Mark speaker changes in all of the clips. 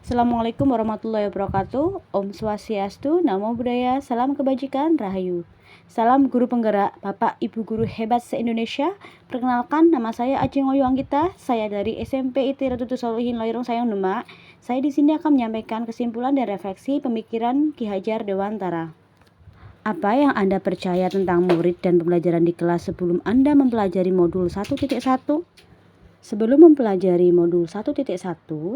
Speaker 1: Assalamualaikum warahmatullahi wabarakatuh. Om Swastiastu, Namo Buddhaya, salam kebajikan, Rahayu. Salam guru penggerak, Bapak Ibu guru hebat se-Indonesia. Perkenalkan, nama saya Ajeng Oyo Anggita. Saya dari SMP IT Ratutu Solihin Loirong Sayang Demak. Saya di sini akan menyampaikan kesimpulan dan refleksi pemikiran Ki Hajar Dewantara. Apa yang Anda percaya tentang murid dan pembelajaran di kelas sebelum Anda mempelajari modul 1.1? Sebelum mempelajari modul 1.1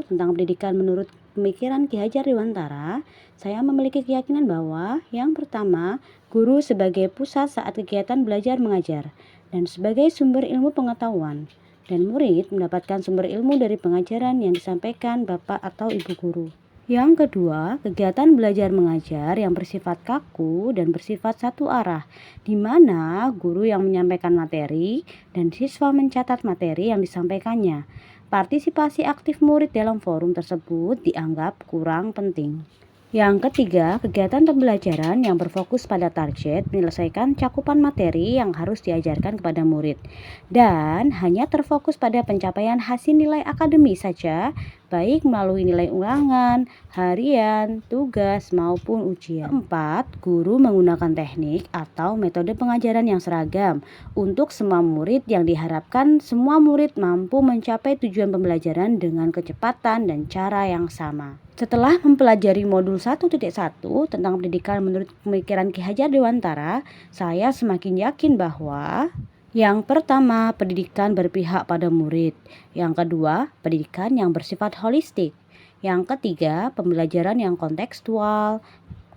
Speaker 1: tentang pendidikan menurut pemikiran Ki Hajar Dewantara, saya memiliki keyakinan bahwa yang pertama, guru sebagai pusat saat kegiatan belajar mengajar dan sebagai sumber ilmu pengetahuan, dan murid mendapatkan sumber ilmu dari pengajaran yang disampaikan Bapak atau Ibu guru. Yang kedua, kegiatan belajar mengajar yang bersifat kaku dan bersifat satu arah, di mana guru yang menyampaikan materi dan siswa mencatat materi yang disampaikannya. Partisipasi aktif murid dalam forum tersebut dianggap kurang penting. Yang ketiga, kegiatan pembelajaran yang berfokus pada target menyelesaikan cakupan materi yang harus diajarkan kepada murid dan hanya terfokus pada pencapaian hasil nilai akademis saja, baik melalui nilai ulangan, harian, tugas, maupun ujian. Keempat, guru menggunakan teknik atau metode pengajaran yang seragam untuk semua murid yang diharapkan semua murid mampu mencapai tujuan pembelajaran dengan kecepatan dan cara yang sama. Setelah mempelajari modul 1.1 tentang pendidikan menurut pemikiran Ki Hajar Dewantara, saya semakin yakin bahwa yang pertama, pendidikan berpihak pada murid. Yang kedua, pendidikan yang bersifat holistik. Yang ketiga, pembelajaran yang kontekstual.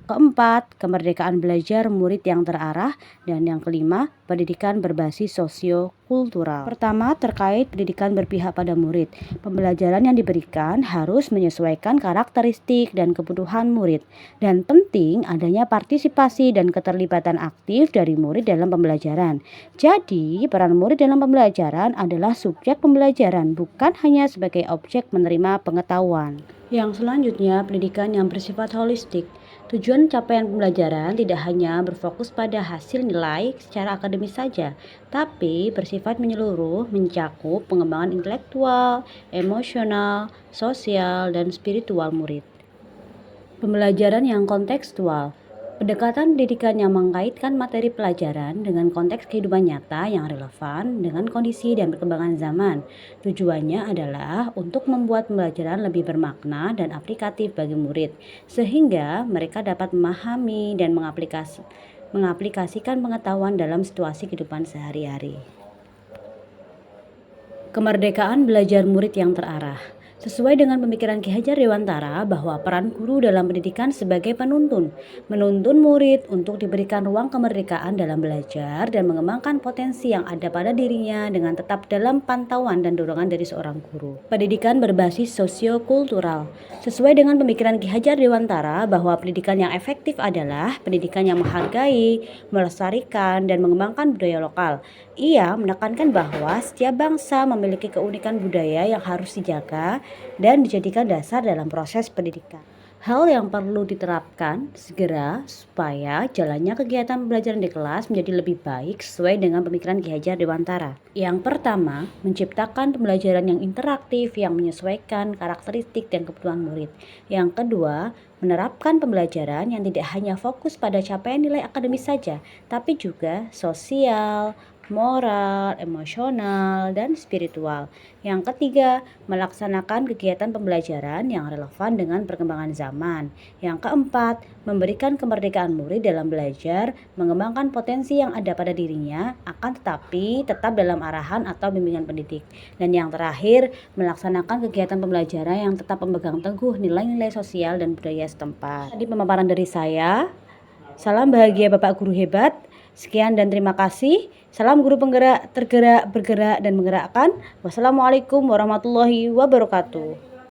Speaker 1: Keempat, kemerdekaan belajar murid yang terarah. Dan yang kelima, pendidikan berbasis sosio-kultural. Pertama, terkait pendidikan berpihak pada murid. Pembelajaran yang diberikan harus menyesuaikan karakteristik dan kebutuhan murid. Dan penting adanya partisipasi dan keterlibatan aktif dari murid dalam pembelajaran. Jadi, peran murid dalam pembelajaran adalah subjek pembelajaran, bukan hanya sebagai objek menerima pengetahuan. Yang selanjutnya, pendidikan yang bersifat holistik. Tujuan capaian pembelajaran tidak hanya berfokus pada hasil nilai secara akademis saja, tapi bersifat menyeluruh, mencakup pengembangan intelektual, emosional, sosial, dan spiritual murid. Pembelajaran yang kontekstual. Pendekatan pendidikan yang mengkaitkan materi pelajaran dengan konteks kehidupan nyata yang relevan dengan kondisi dan perkembangan zaman. Tujuannya adalah untuk membuat pembelajaran lebih bermakna dan aplikatif bagi murid, sehingga mereka dapat memahami dan mengaplikasikan pengetahuan dalam situasi kehidupan sehari-hari. Kemerdekaan belajar murid yang terarah. Sesuai dengan pemikiran Ki Hajar Dewantara bahwa peran guru dalam pendidikan sebagai penuntun, menuntun murid untuk diberikan ruang kemerdekaan dalam belajar dan mengembangkan potensi yang ada pada dirinya dengan tetap dalam pantauan dan dorongan dari seorang guru. Pendidikan berbasis sosio-kultural. Sesuai dengan pemikiran Ki Hajar Dewantara bahwa pendidikan yang efektif adalah pendidikan yang menghargai, melestarikan, dan mengembangkan budaya lokal. Ia menekankan bahwa setiap bangsa memiliki keunikan budaya yang harus dijaga dan dijadikan dasar dalam proses pendidikan. Hal yang perlu diterapkan segera supaya jalannya kegiatan pembelajaran di kelas menjadi lebih baik sesuai dengan pemikiran Ki Hajar Dewantara. Yang pertama, menciptakan pembelajaran yang interaktif yang menyesuaikan karakteristik dan kebutuhan murid. Yang kedua, menerapkan pembelajaran yang tidak hanya fokus pada capaian nilai akademis saja, tapi juga sosial, moral, emosional, dan spiritual. Yang ketiga, melaksanakan kegiatan pembelajaran yang relevan dengan perkembangan zaman. Yang keempat, memberikan kemerdekaan murid dalam belajar, mengembangkan potensi yang ada pada dirinya, akan tetapi tetap dalam arahan atau bimbingan pendidik. Dan yang terakhir, melaksanakan kegiatan pembelajaran yang tetap memegang teguh nilai-nilai sosial dan budaya setempat. Tadi pemaparan dari saya. Salam bahagia Bapak Guru hebat. Sekian dan terima kasih. Salam guru penggerak, tergerak, bergerak, dan menggerakkan. Wassalamualaikum warahmatullahi wabarakatuh.